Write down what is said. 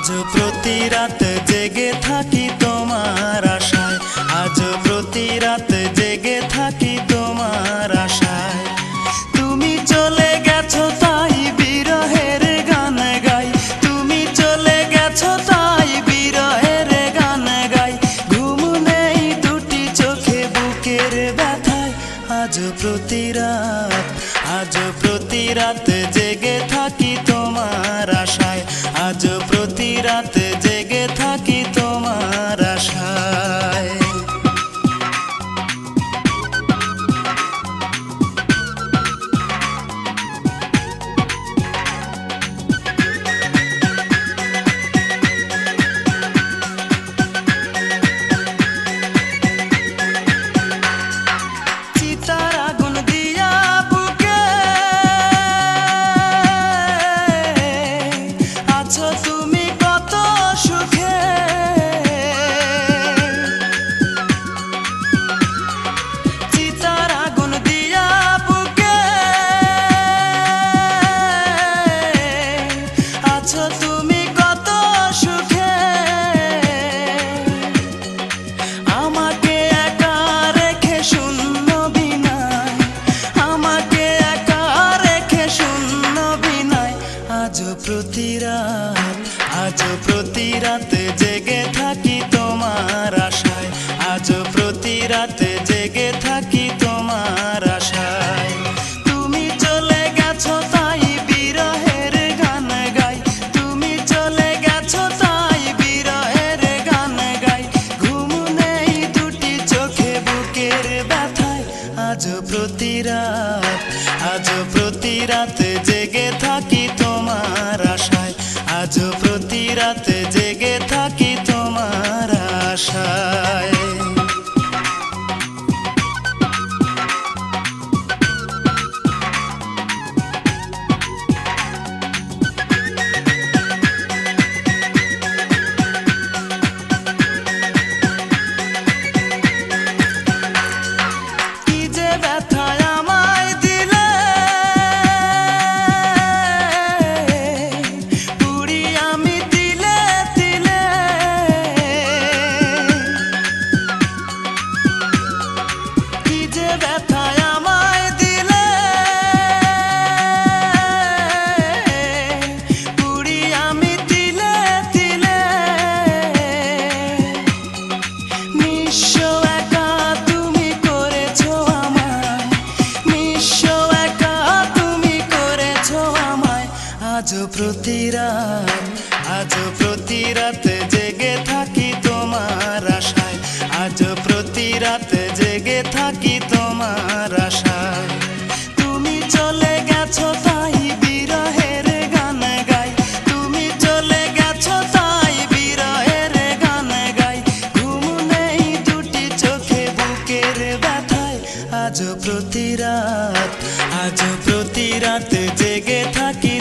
আজ প্রতি রাত জেগে থাকি তোমার আশায়, আজ প্রতি রাত জেগে থাকি তোমার আশায়। তুমি চলে গেছো তাই বিরহের গান গাই, তুমি চলে গেছো তাই বিরহের গান গাই। ঘুম নেই দুটি চোখে বুকের ব্যথায়, আজ প্রতি রাত, আজ প্রতি রাত জেগে থাকি তোমার আশায়, আজ প্রতি রাত জেগে থাকি তোমার আশায়। চিতার আগুন দিয়া বুকে আছো তুমি কত সুখে, চিতার আগুন দিয়া বুকে আছো তুমি কত সুখে। আমাকে একা রেখে শূন্য বিনায়, আমাকে একা রেখে শূন্য বিনায়। আজ প্রতি রাত, আজ প্রতি রাত জেগে থাকি তোমার আশায়, আজ প্রতি রাত জেগে থাকি তোমার আশায়। তুমি চলে গেছো তাই বিরহের গান গাই, তুমি চলে গেছো তাই বিরহের গান গাই। ঘুম নেই দুটি চোখে বুকের ব্যথায়, আজ প্রতি রাত, আজ প্রতি রাত জেগে থাকি তোমার আশায়, আজ প্রতি রাত জেগে থাকি তোমার আশায়। কি যে ব্যথায় আমায় দিলে, পুরি আমি তিলে তিলে। কি যে ব্যথায় আমায় দিলে, পুরি আমি তিলে তিলে। নিঃস্ব একা তুমি করেছো আমায়, নিঃস্ব একা তুমি করেছো আমায়। আজ প্রতি রাত, আজ প্রতি রাত জেগে থাকি তোমার আশায়, আজ প্রতি রাত জেগে থাকি তোমার আশায়। তুমি চলে গেছো তাই বিরহের গান গাই, তুমি চলে গেছো তাই বিরহের গান গাই। ঘুম নেই দুটি চোখে বুকের ব্যথায়, আজ প্রতি রাত, আজ প্রতি রাত জেগে থাকি